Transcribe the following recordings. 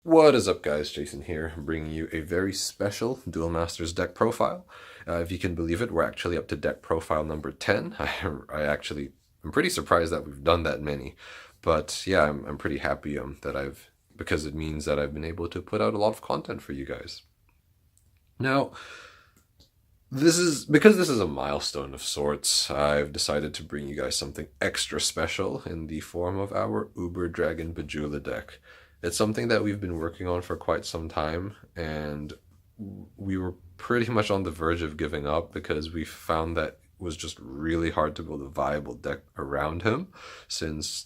What is up, guys? Jason here, bringing you a very special Duel Masters deck profile. If you can believe it, we're actually up to deck profile number 10. I'm pretty surprised that we've done that many. But yeah, I'm pretty happy because it means that I've been able to put out a lot of content for you guys. Now, because this is a milestone of sorts, I've decided to bring you guys something extra special in the form of our Uberdragon Bajula deck. It's something that we've been working on for quite some time, and we were pretty much on the verge of giving up because we found that it was just really hard to build a viable deck around him, since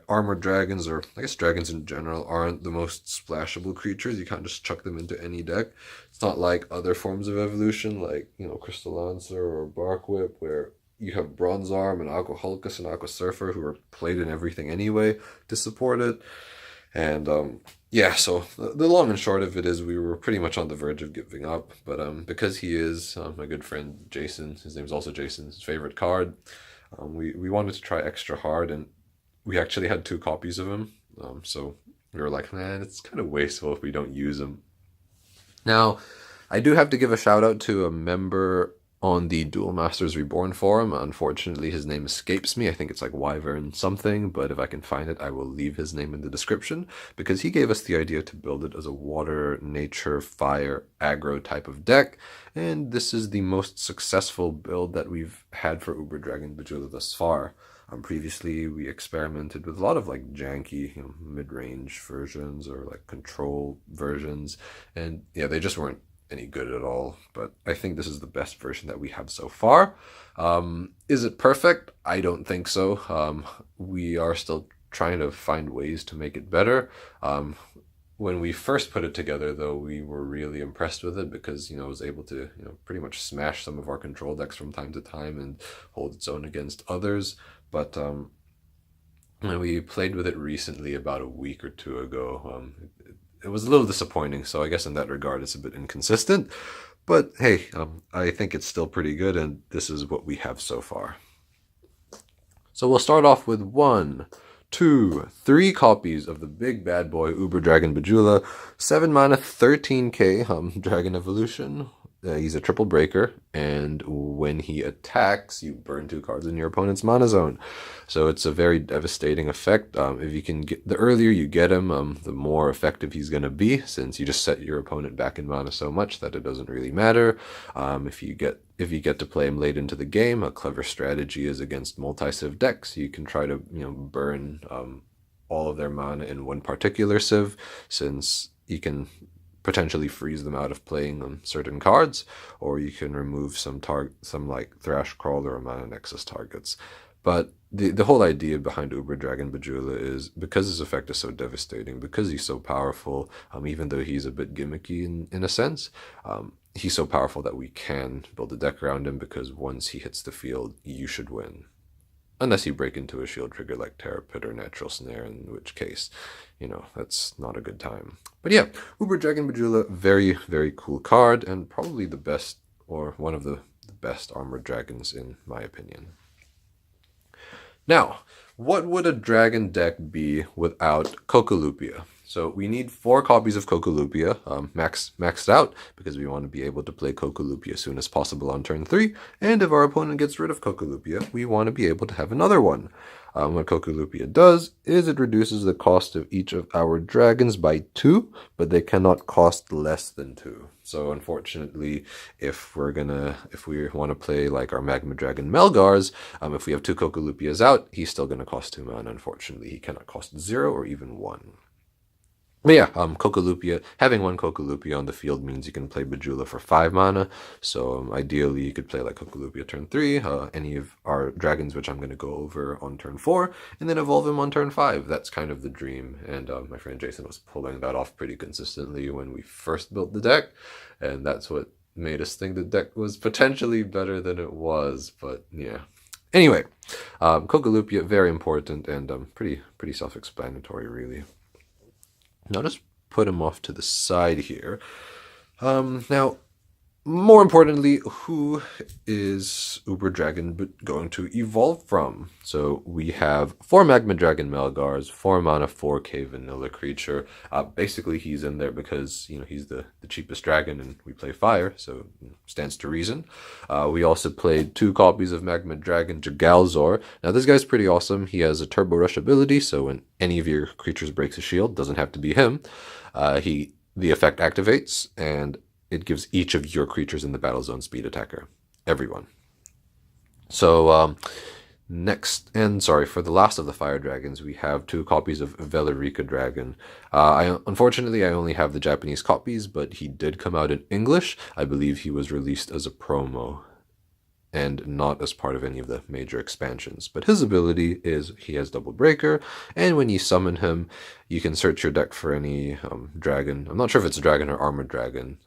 armored dragons, or I guess dragons in general, aren't the most splashable creatures. You can't just chuck them into any deck. It's not like other forms of evolution, like Crystal Lancer or Bark Whip, where you have Bronze Arm and Aqua Hulcus and Aqua Surfer who are played in everything anyway to support it. And yeah, so the long and short of it is we were pretty much on the verge of giving up, but because he is my good friend Jason, his name's also Jason's favorite card, we wanted to try extra hard, and we actually had 2 copies of him, so we were like, man, it's kind of wasteful if we don't use him. Now, I do have to give a shout out to a member on the Duel Masters Reborn forum. Unfortunately, his name escapes me. I think it's like Wyvern something, but if I can find it, I will leave his name in the description, because he gave us the idea to build it as a water, nature, fire, aggro type of deck, and this is the most successful build that we've had for Uberdragon Bajula thus far. Previously, we experimented with a lot of like janky, mid-range versions or like control versions, and yeah, they just weren't any good at all. But I think this is the best version that we have so far. Is it perfect? I don't think so. We are still trying to find ways to make it better. When we first put it together, though, we were really impressed with it because, it was able to, pretty much smash some of our control decks from time to time and hold its own against others. But when we played with it recently, about a week or 2 ago, it was a little disappointing. So I guess in that regard, it's a bit inconsistent. But hey, I think it's still pretty good, and this is what we have so far. So we'll start off with 1, 2, 3 copies of the big bad boy Uberdragon Bajula, 7 mana, 13k, Dragon Evolution. He's a triple breaker, and when he attacks, you burn 2 cards in your opponent's mana zone. So it's a very devastating effect. If you can the earlier you get him, the more effective he's going to be, since you just set your opponent back in mana so much that it doesn't really matter. If you get to play him late into the game, a clever strategy is against multi-civ decks. You can try to burn all of their mana in one particular civ, since you can potentially freeze them out of playing certain cards, or you can remove some like Thrash Crawler or Mana Nexus targets. But the whole idea behind Uberdragon Bajula is, because his effect is so devastating, because he's so powerful, even though he's a bit gimmicky in a sense, he's so powerful that we can build a deck around him, because once he hits the field, you should win. Unless you break into a shield trigger like Terra Pit or Natural Snare, in which case, that's not a good time. But yeah, Uberdragon Bajula, very, very cool card, and probably the best, or one of the best armored dragons in my opinion. Now, what would a dragon deck be without Cocco Lupia? So we need 4 copies of Cocco Lupia, maxed out, because we want to be able to play Cocco Lupia as soon as possible on turn 3. And if our opponent gets rid of Cocco Lupia, we want to be able to have another one. What Cocco Lupia does is it reduces the cost of each of our dragons by 2, but they cannot cost less than 2. So unfortunately, if we want to play like our Magma Dragon Melgars, if we have 2 Cocco Lupias out, he's still going to cost 2 mana. Unfortunately, he cannot cost 0 or even 1. But yeah, Cocco Lupia, having 1 Cocco Lupia on the field means you can play Bajula for 5 mana. So ideally, you could play like Cocco Lupia turn 3, any of our dragons, which I'm going to go over on turn 4, and then evolve him on turn 5. That's kind of the dream. And my friend Jason was pulling that off pretty consistently when we first built the deck. And that's what made us think the deck was potentially better than it was. But yeah. Anyway, Cocco Lupia, very important, and pretty self-explanatory, really. Now just put him off to the side here. Now, more importantly, who is Uberdragon going to evolve from? So we have 4 Magma Dragon Melgars, 4 mana, 4K vanilla creature. Basically, he's in there because, you know, he's the cheapest dragon and we play fire, so stands to reason. We also played 2 copies of Magma Dragon Jagalzor. Now, this guy's pretty awesome. He has a Turbo Rush ability, so when any of your creatures breaks a shield, doesn't have to be him. The effect activates, and it gives each of your creatures in the battle zone speed attacker. Everyone. So, next, and sorry, for the last of the fire dragons, we have 2 copies of Velyrika Dragon. Unfortunately, I only have the Japanese copies, but he did come out in English. I believe he was released as a promo and not as part of any of the major expansions. But his ability is he has Double Breaker, and when you summon him, you can search your deck for any dragon. I'm not sure if it's a dragon or armored dragon,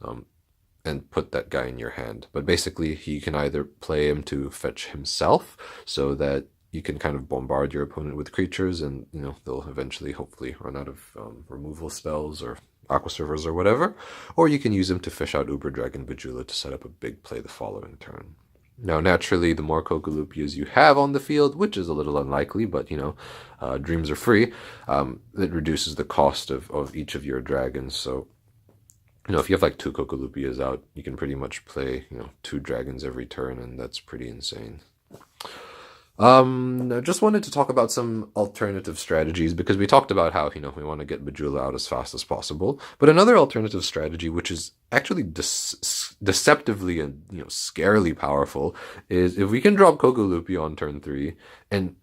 and put that guy in your hand. But basically, he can either play him to fetch himself, so that you can kind of bombard your opponent with creatures, and you know they'll eventually, hopefully, run out of removal spells or Aqua Surfers or whatever. Or you can use him to fish out Uberdragon Bajula to set up a big play the following turn. Now, naturally, the more Cocco Lupias you have on the field, which is a little unlikely, but, you know, dreams are free, it reduces the cost of each of your dragons. So, you know, if you have like 2 Cocco Lupias out, you can pretty much play, you know, 2 dragons every turn, and that's pretty insane. I just wanted to talk about some alternative strategies, because we talked about how, you know, we want to get Bajula out as fast as possible. But another alternative strategy, which is actually deceptively and, you know, scarily powerful, is if we can drop Cocco Lupia on turn 3 and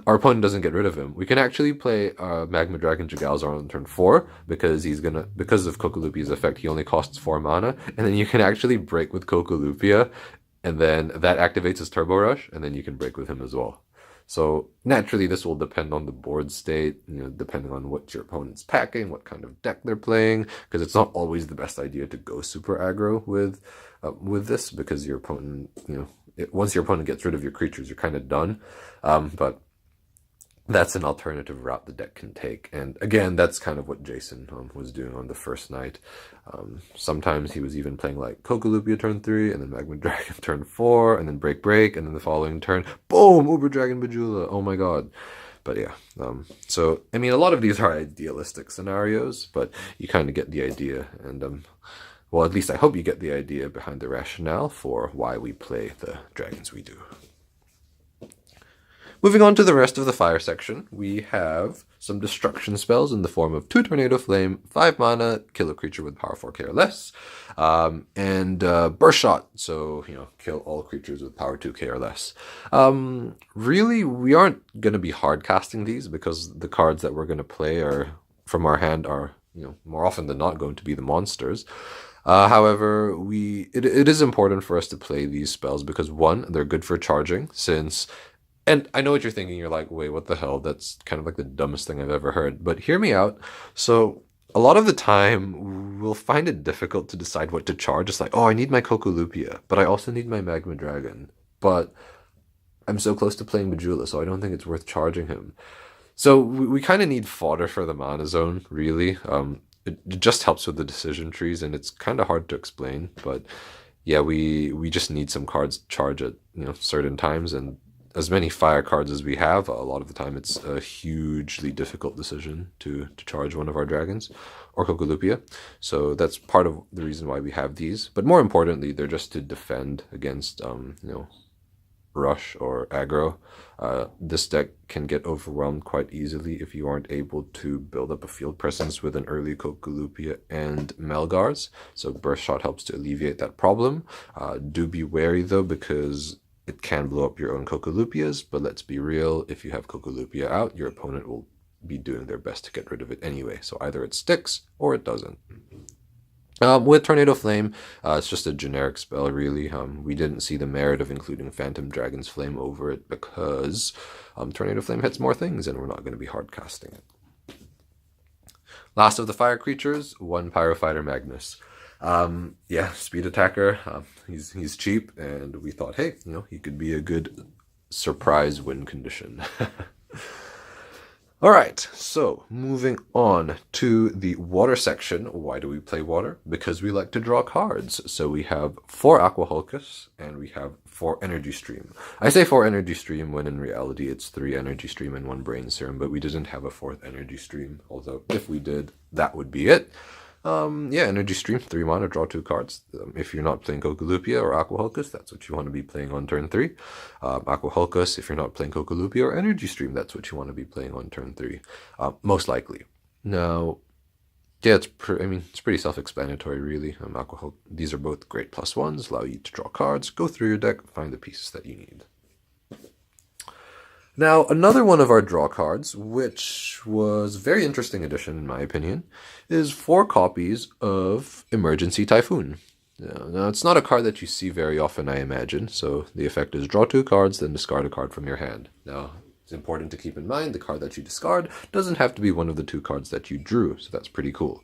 our opponent doesn't get rid of him, we can actually play Magma Dragon Jagalzor on turn 4, because because of Cocco Lupia's effect, he only costs 4 mana, and then you can actually break with Cocco Lupia, and then that activates his Turbo Rush, and then you can break with him as well. So naturally, this will depend on the board state, you know, depending on what your opponent's packing, what kind of deck they're playing, because it's not always the best idea to go super aggro with this, because your opponent, you know, once your opponent gets rid of your creatures, you're kind of done. But that's an alternative route the deck can take. And again, that's kind of what Jason was doing on the first night. Sometimes he was even playing like Cocco Lupia turn 3, and then Magma Dragon turn 4, and then break, and then the following turn, boom, Uberdragon Bajula. Oh my god. But yeah, so, I mean, a lot of these are idealistic scenarios, but you kind of get the idea. And, well, at least I hope you get the idea behind the rationale for why we play the dragons we do. Moving on to the rest of the fire section, we have some destruction spells in the form of 2 Tornado Flame, 5 mana, kill a creature with power 4K or less, and Burst Shot, so, you know, kill all creatures with power 2K or less. Really, we aren't going to be hard casting these, because the cards that we're going to play from our hand are, you know, more often than not going to be the monsters. However, it is important for us to play these spells because, 1, they're good for charging, and I know what you're thinking. You're like, wait, what the hell? That's kind of like the dumbest thing I've ever heard. But hear me out. So a lot of the time, we'll find it difficult to decide what to charge. It's like, oh, I need my Cocco Lupia, but I also need my Magma Dragon. But I'm so close to playing Bajula, so I don't think it's worth charging him. So we kind of need fodder for the mana zone, really. It just helps with the decision trees, and it's kind of hard to explain. But yeah, we just need some cards to charge at, you know, certain times, and as many fire cards as we have, a lot of the time it's a hugely difficult decision to charge one of our dragons or Cocco Lupia. So that's part of the reason why we have these. But more importantly, they're just to defend against, you know, rush or aggro. This deck can get overwhelmed quite easily if you aren't able to build up a field presence with an early Cocco Lupia and Melgars. So Burst Shot helps to alleviate that problem. Do be wary though, because it can blow up your own Cocco Lupias, but let's be real, if you have Cocco Lupia out, your opponent will be doing their best to get rid of it anyway. So either it sticks or it doesn't. With Tornado Flame, it's just a generic spell, really. We didn't see the merit of including Phantom Dragon's Flame over it because Tornado Flame hits more things, and we're not going to be hard casting it. Last of the fire creatures, 1 Pyrofighter Magnus. Yeah, speed attacker. He's cheap, and we thought, hey, you know, he could be a good surprise win condition. All right, so moving on to the water section. Why do we play water? Because we like to draw cards. So we have 4 Aqua Hulcus and we have 4 Energy Stream. I say 4 Energy Stream when in reality it's 3 Energy Stream and 1 Brain Serum, but we didn't have a 4th Energy Stream, although if we did, that would be it. Yeah, Energy Stream, 3 mana, draw 2 cards. If you're not playing Cocco Lupia or Aqua Hulcus, that's what you want to be playing on turn 3. Aqua Hulcus, if you're not playing Cocco Lupia or Energy Stream, that's what you want to be playing on turn 3. Most likely. Now, yeah, it's pretty self-explanatory, really. These are both great +1s, allow you to draw cards, go through your deck, find the pieces that you need. Now, another one of our draw cards, which was a very interesting addition in my opinion, is 4 copies of Emergency Typhoon. Now, it's not a card that you see very often, I imagine, so the effect is draw 2 cards, then discard a card from your hand. Now, it's important to keep in mind the card that you discard doesn't have to be one of the 2 cards that you drew, so that's pretty cool.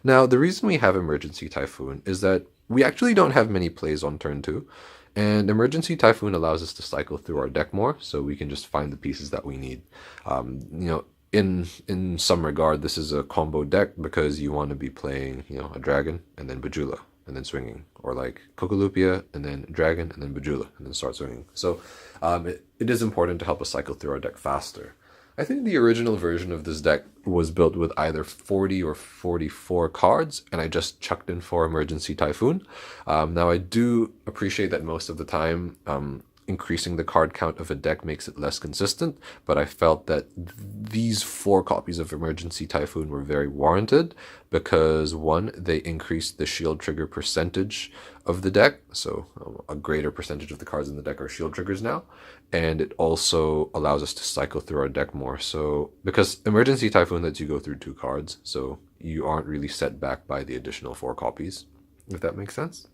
Now, the reason we have Emergency Typhoon is that we actually don't have many plays on turn 2, and Emergency Typhoon allows us to cycle through our deck more, so we can just find the pieces that we need. In some regard, this is a combo deck because you want to be playing, a dragon and then Bajula and then swinging, or like Cocco Lupia and then dragon and then Bajula and then start swinging. So it is important to help us cycle through our deck faster. I think the original version of this deck was built with either 40 or 44 cards, and I just chucked in 4 Emergency Typhoon. Now, I do appreciate that most of the time increasing the card count of a deck makes it less consistent, but I felt that these 4 copies of Emergency Typhoon were very warranted because, 1, they increased the shield trigger percentage of the deck, so a greater percentage of the cards in the deck are shield triggers now, and it also allows us to cycle through our deck more. So because Emergency Typhoon lets you go through 2 cards, so you aren't really set back by the additional 4 copies, if that makes sense,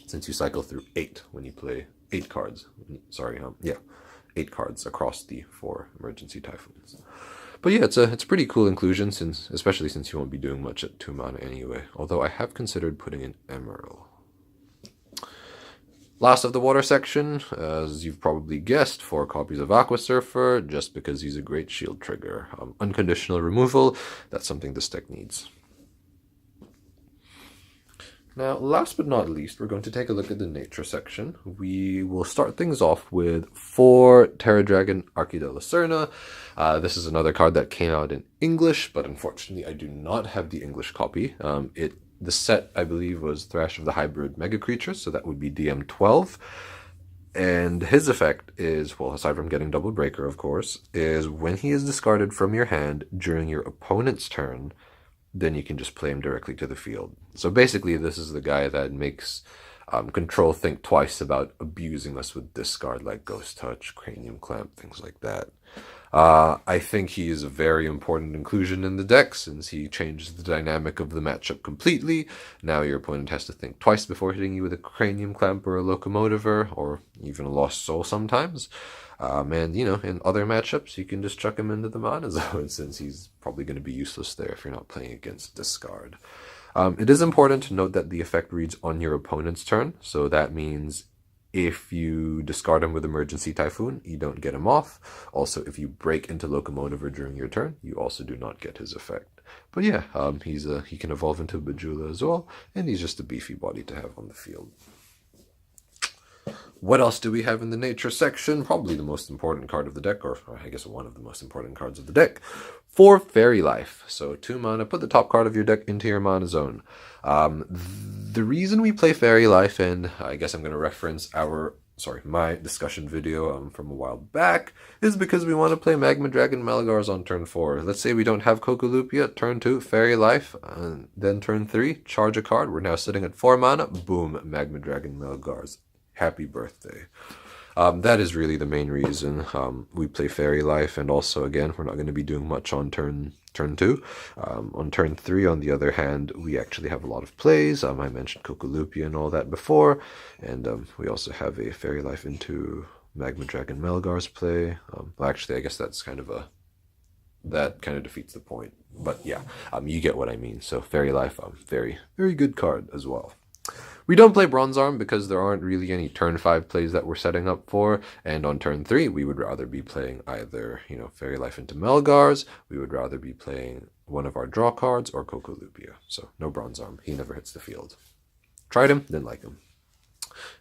since you cycle through 8 when you play 8 cards. Sorry, 8 cards across the 4 Emergency Typhoons. But yeah, it's a pretty cool inclusion, especially since you won't be doing much at 2 mana anyway. Although I have considered putting in Emerald. Last of the water section, as you've probably guessed, 4 copies of Aqua Surfer, just because he's a great shield trigger. Unconditional removal, that's something this deck needs. Now, last but not least, we're going to take a look at the nature section. We will start things off with 4 Terradragon Arque Delacerna. This is another card that came out in English, but unfortunately I do not have the English copy. The set, I believe, was Thrash of the Hybrid Mega Creatures, so that would be DM12. And his effect is, well, aside from getting Double Breaker, of course, is when he is discarded from your hand during your opponent's turn, then you can just play him directly to the field. So basically, this is the guy that makes Control think twice about abusing us with discard, like Ghost Touch, Cranium Clamp, things like that. I think he is a very important inclusion in the deck since he changes the dynamic of the matchup completely. Now your opponent has to think twice before hitting you with a Cranium Clamp or a Locomotiver, or even a Lost Soul sometimes. And, in other matchups, you can just chuck him into the mana zone since he's probably going to be useless there if you're not playing against discard. It is important to note that the effect reads on your opponent's turn, so that means if you discard him with Emergency Typhoon, you don't get him off. Also, if you break into Locomotiver during your turn, you also do not get his effect. But yeah, he can evolve into Bajula as well, and he's just a beefy body to have on the field. What else do we have in the nature section? Probably the most important card of the deck, or I guess one of the most important cards of the deck. 4 Faerie Life. So 2 mana, put the top card of your deck into your mana zone. The reason we play Faerie Life, and I guess I'm going to reference my discussion video from a while back, is because we want to play Magma Dragon Melgars on turn 4. Let's say we don't have Cocco Lupia, turn 2, Faerie Life, and then turn 3, charge a card. We're now sitting at 4 mana, boom, Magma Dragon Melgars. Happy birthday. That is really the main reason we play Faerie Life, and also, again, we're not going to be doing much on turn 2. On turn 3, on the other hand, we actually have a lot of plays. I mentioned Cocco Lupia and all that before, and we also have a Faerie Life into Magma Dragon Melgars play. Well, actually, I guess that kind of defeats the point, but yeah, you get what I mean. So Faerie Life, very, very good card as well. We don't play Bronze Arm because there aren't really any turn 5 plays that we're setting up for, and on turn 3 we would rather be playing either, Faerie Life into Melgars, we would rather be playing one of our draw cards, or Cocco Lupia. So no Bronze Arm, he never hits the field. Tried him, didn't like him.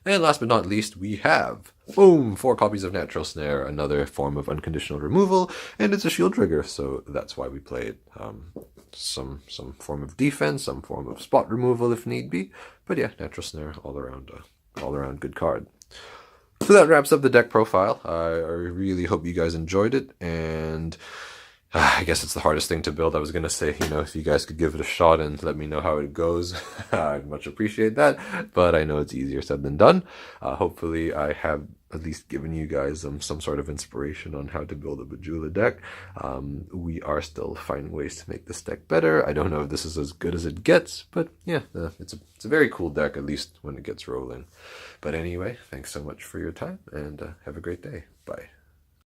And last but not least, we have, boom, 4 copies of Natural Snare, another form of unconditional removal, and it's a shield trigger, so that's why we played some form of defense, some form of spot removal if need be. But yeah, Natural Snare, all around good card. So that wraps up the deck profile. I really hope you guys enjoyed it, and I guess it's the hardest thing to build. I was going to say, if you guys could give it a shot and let me know how it goes, I'd much appreciate that. But I know it's easier said than done. Hopefully I have at least given you guys some sort of inspiration on how to build a Bajula deck. We are still finding ways to make this deck better. I don't know if this is as good as it gets, but yeah, it's a very cool deck, at least when it gets rolling. But anyway, thanks so much for your time, and have a great day. Bye.